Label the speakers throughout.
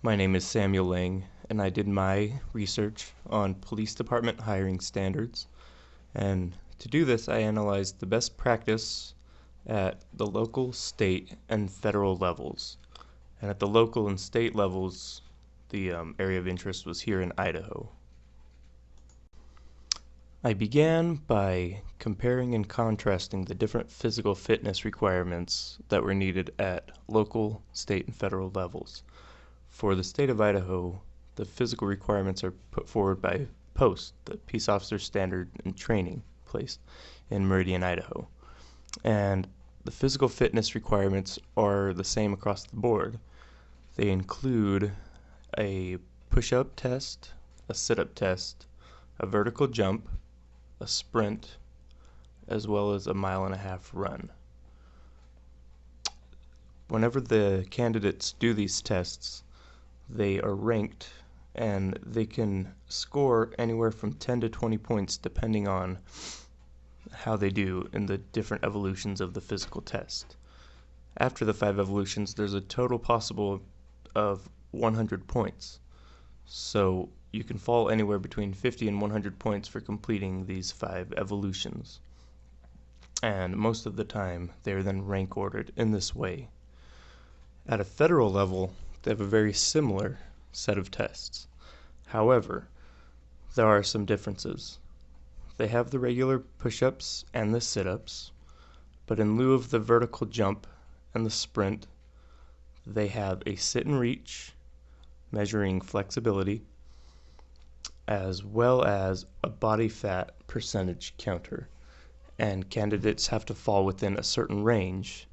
Speaker 1: My name is Samuel Lang, and I did my research on police department hiring standards. And to do this, I analyzed the best practice at the local, state, and federal levels. And at the local and state levels, the area of interest was here in Idaho. I began by comparing and contrasting the different physical fitness requirements that were needed at local, state, and federal levels. For the state of Idaho, the physical requirements are put forward by POST, the Peace Officer Standard and Training place in Meridian, Idaho. And the physical fitness requirements are the same across the board. They include a push-up test, a sit-up test, a vertical jump, a sprint, as well as a 1.5-mile run. Whenever the candidates do these tests, they are ranked and they can score anywhere from 10 to 20 points depending on how they do in the different evolutions of the physical test. After the 5 evolutions, there's a total possible of 100 points. So you can fall anywhere between 50 and 100 points for completing these 5 evolutions. And most of the time, they are then rank ordered in this way. At a federal level, they have a very similar set of tests. However, there are some differences. They have the regular push-ups and the sit-ups, but in lieu of the vertical jump and the sprint, they have a sit and reach, measuring flexibility, as well as a body fat percentage counter, and candidates have to fall within a certain range.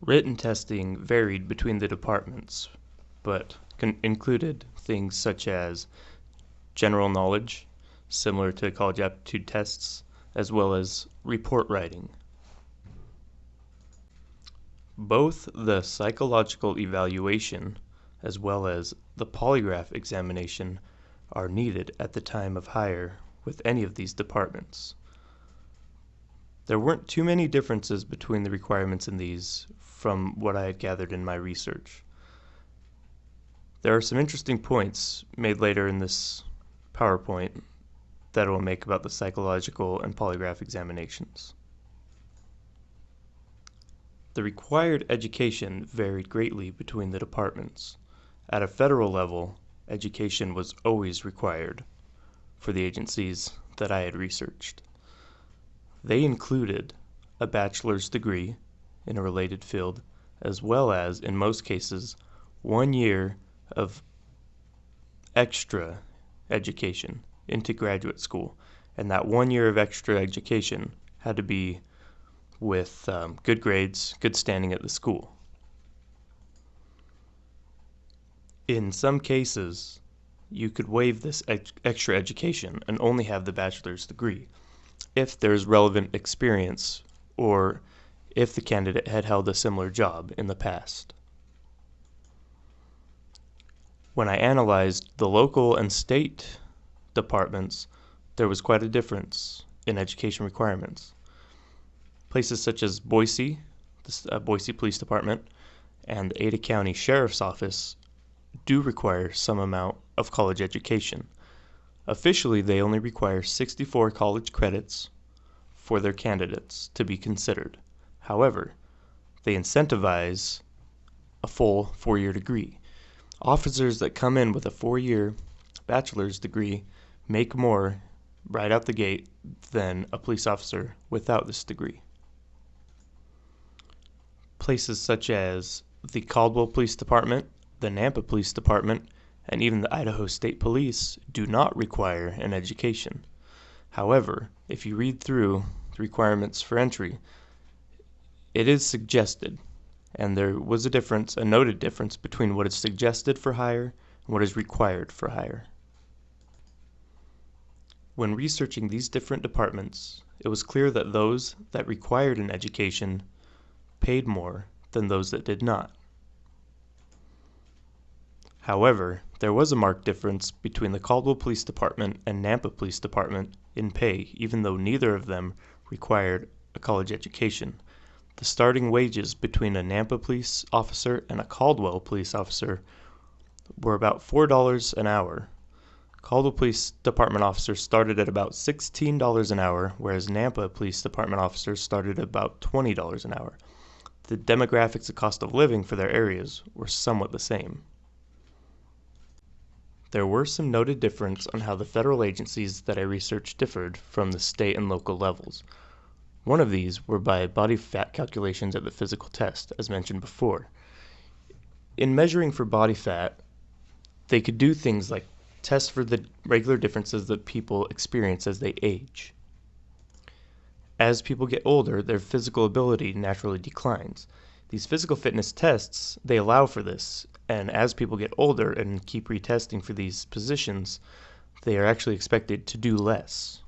Speaker 1: Written testing varied between the departments, but included things such as general knowledge, similar to college aptitude tests, as well as report writing. Both the psychological evaluation as well as the polygraph examination are needed at the time of hire with any of these departments. There weren't too many differences between the requirements in these from what I had gathered in my research. There are some interesting points made later in this PowerPoint that I will make about the psychological and polygraph examinations. The required education varied greatly between the departments. At a federal level, education was always required for the agencies that I had researched. They included a bachelor's degree in a related field, as well as, in most cases, 1 year of extra education into graduate school. And that 1 year of extra education had to be with good grades, good standing at the school. In some cases, you could waive this extra education and only have the bachelor's degree if there's relevant experience or if the candidate had held a similar job in the past. When I analyzed the local and state departments, there was quite a difference in education requirements. Places such as Boise, the Boise Police Department, and the Ada County Sheriff's Office do require some amount of college education. Officially, they only require 64 college credits for their candidates to be considered. However, they incentivize a full 4-year degree. Officers that come in with a 4-year bachelor's degree make more right out the gate than a police officer without this degree. Places such as the Caldwell Police Department, the Nampa Police Department, and even the Idaho State Police do not require an education. However, if you read through the requirements for entry, it is suggested, and there was a noted difference between what is suggested for hire and what is required for hire. When researching these different departments, it was clear that those that required an education paid more than those that did not. However, there was a marked difference between the Caldwell Police Department and Nampa Police Department in pay, even though neither of them required a college education. The starting wages between a Nampa police officer and a Caldwell police officer were about $4 an hour. Caldwell Police Department officers started at about $16 an hour, whereas Nampa Police Department officers started at about $20 an hour. The demographics and cost of living for their areas were somewhat the same. There were some noted differences on how the federal agencies that I researched differed from the state and local levels. One of these were by body fat calculations at the physical test, as mentioned before. In measuring for body fat, they could do things like test for the regular differences that people experience as they age. As people get older, their physical ability naturally declines. These physical fitness tests, they allow for this, and as people get older and keep retesting for these positions, they are actually expected to do less.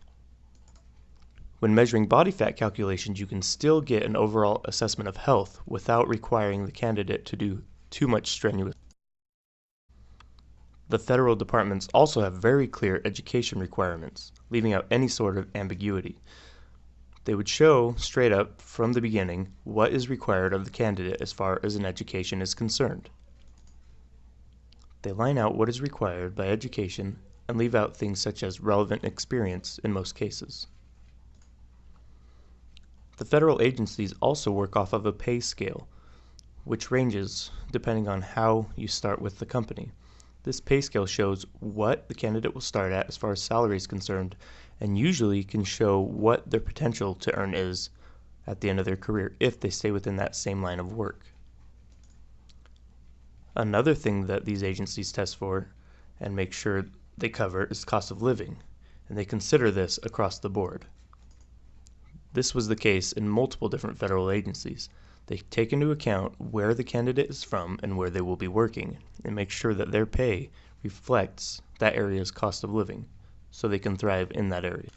Speaker 1: When measuring body fat calculations, you can still get an overall assessment of health without requiring the candidate to do too much strenuous. The federal departments also have very clear education requirements, leaving out any sort of ambiguity. They would show straight up from the beginning what is required of the candidate as far as an education is concerned. They line out what is required by education and leave out things such as relevant experience in most cases. The federal agencies also work off of a pay scale, which ranges depending on how you start with the company. This pay scale shows what the candidate will start at as far as salary is concerned, and usually can show what their potential to earn is at the end of their career if they stay within that same line of work. Another thing that these agencies test for and make sure they cover is cost of living, and they consider this across the board. This was the case in multiple different federal agencies. They take into account where the candidate is from and where they will be working, and make sure that their pay reflects that area's cost of living, so they can thrive in that area.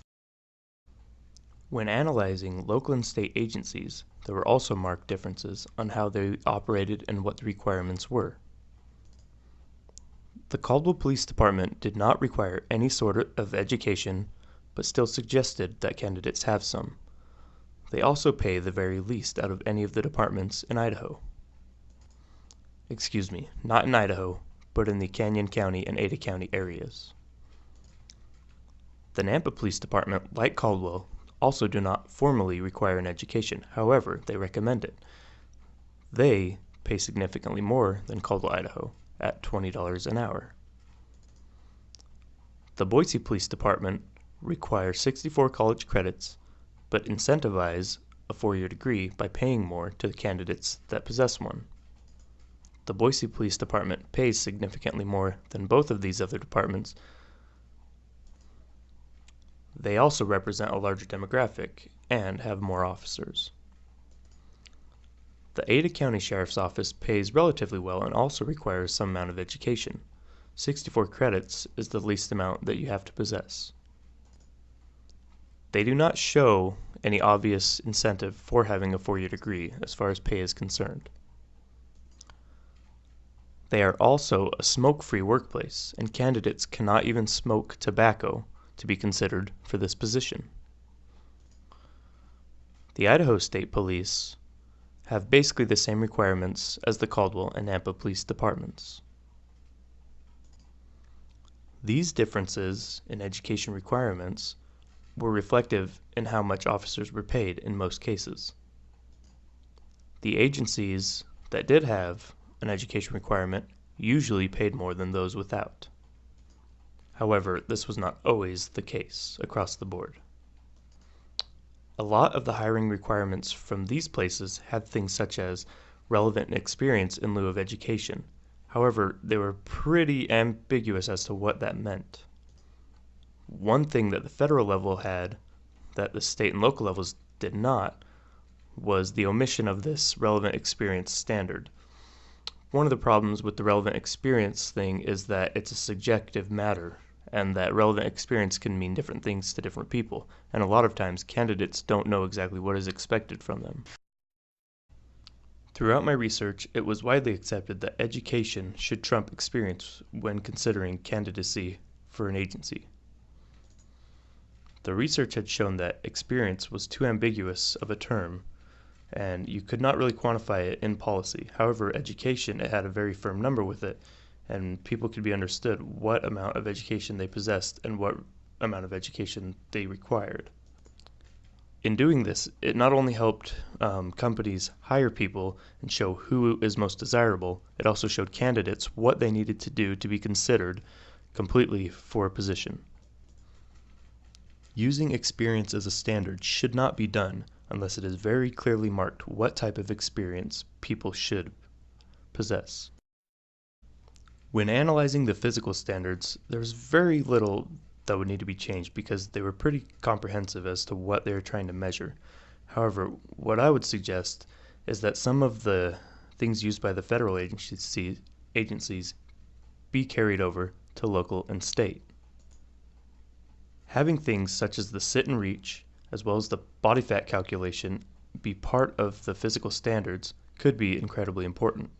Speaker 1: When analyzing local and state agencies, there were also marked differences on how they operated and what the requirements were. The Caldwell Police Department did not require any sort of education, but still suggested that candidates have some. They also pay the very least out of any of the departments in Idaho. Excuse me, not in Idaho, but in the Canyon County and Ada County areas. The Nampa Police Department, like Caldwell, also do not formally require an education. However, they recommend it. They pay significantly more than Caldwell, Idaho, at $20 an hour. The Boise Police Department requires 64 college credits, but incentivize a 4-year degree by paying more to the candidates that possess one. The Boise Police Department pays significantly more than both of these other departments. They also represent a larger demographic and have more officers. The Ada County Sheriff's Office pays relatively well and also requires some amount of education. 64 credits is the least amount that you have to possess. They do not show any obvious incentive for having a 4-year degree as far as pay is concerned. They are also a smoke-free workplace, and candidates cannot even smoke tobacco to be considered for this position. The Idaho State Police have basically the same requirements as the Caldwell and Nampa Police Departments. These differences in education requirements were reflective in how much officers were paid in most cases. The agencies that did have an education requirement usually paid more than those without. However, this was not always the case across the board. A lot of the hiring requirements from these places had things such as relevant experience in lieu of education. However, they were pretty ambiguous as to what that meant. One thing that the federal level had that the state and local levels did not was the omission of this relevant experience standard. One of the problems with the relevant experience thing is that it's a subjective matter, and that relevant experience can mean different things to different people, and a lot of times candidates don't know exactly what is expected from them. Throughout my research, it was widely accepted that education should trump experience when considering candidacy for an agency. The research had shown that experience was too ambiguous of a term, and you could not really quantify it in policy. However, education, it had a very firm number with it, and people could be understood what amount of education they possessed and what amount of education they required. In doing this, it not only helped companies hire people and show who is most desirable, it also showed candidates what they needed to do to be considered completely for a position. Using experience as a standard should not be done unless it is very clearly marked what type of experience people should possess. When analyzing the physical standards, there was very little that would need to be changed because they were pretty comprehensive as to what they were trying to measure. However, what I would suggest is that some of the things used by the federal agencies be carried over to local and state. Having things such as the sit and reach, as well as the body fat calculation, be part of the physical standards could be incredibly important.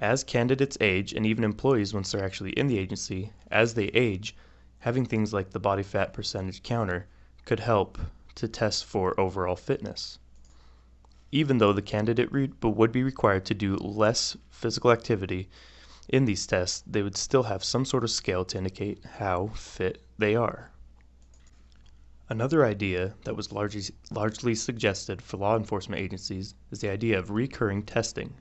Speaker 1: As candidates age, and even employees once they're actually in the agency, as they age, having things like the body fat percentage counter could help to test for overall fitness. Even though the candidate would be required to do less physical activity in these tests, they would still have some sort of scale to indicate how fit they are. Another idea that was largely suggested for law enforcement agencies is the idea of recurring testing.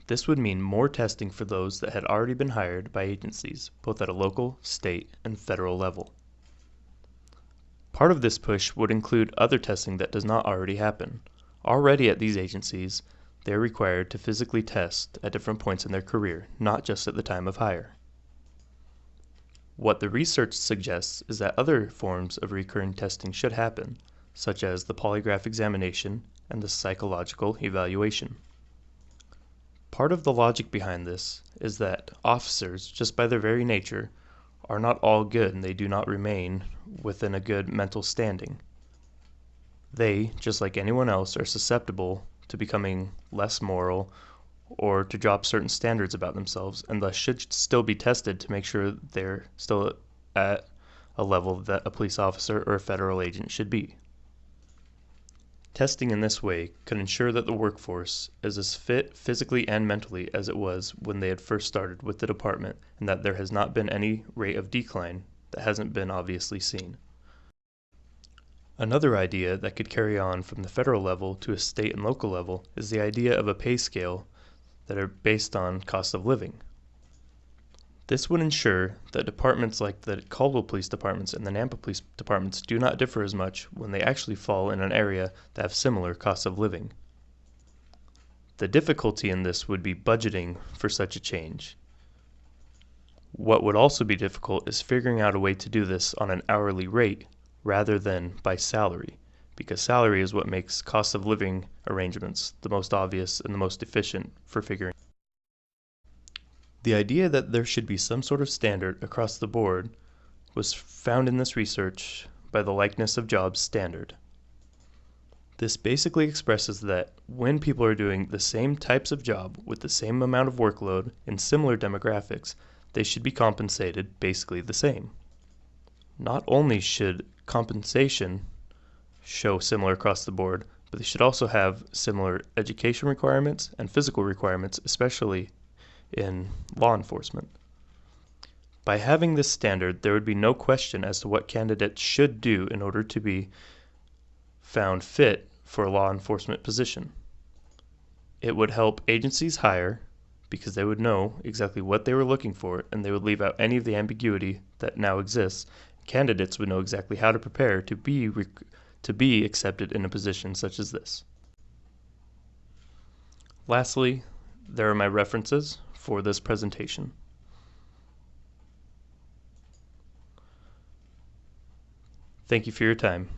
Speaker 1: This would mean more testing for those that had already been hired by agencies, both at a local, state, and federal level. Part of this push would include other testing that does not already happen. Already at these agencies, they are required to physically test at different points in their career, not just at the time of hire. What the research suggests is that other forms of recurring testing should happen, such as the polygraph examination and the psychological evaluation. Part of the logic behind this is that officers, just by their very nature, are not all good and they do not remain within a good mental standing. They, just like anyone else, are susceptible to becoming less moral or to drop certain standards about themselves, and thus should still be tested to make sure they're still at a level that a police officer or a federal agent should be. Testing in this way could ensure that the workforce is as fit physically and mentally as it was when they had first started with the department, and that there has not been any rate of decline that hasn't been obviously seen. Another idea that could carry on from the federal level to a state and local level is the idea of a pay scale that are based on cost of living. This would ensure that departments like the Caldwell Police Departments and the Nampa Police Departments do not differ as much when they actually fall in an area that have similar costs of living. The difficulty in this would be budgeting for such a change. What would also be difficult is figuring out a way to do this on an hourly rate rather than by salary, because salary is what makes cost of living arrangements the most obvious and the most efficient for figuring. The idea that there should be some sort of standard across the board was found in this research by the likeness of jobs standard. This basically expresses that when people are doing the same types of job with the same amount of workload in similar demographics, they should be compensated basically the same. Not only should compensation show similar across the board, but they should also have similar education requirements and physical requirements, especially in law enforcement. By having this standard, there would be no question as to what candidates should do in order to be found fit for a law enforcement position. It would help agencies hire because they would know exactly what they were looking for, and they would leave out any of the ambiguity that now exists. Candidates would know exactly how to prepare to be accepted in a position such as this. Lastly, there are my references for this presentation. Thank you for your time.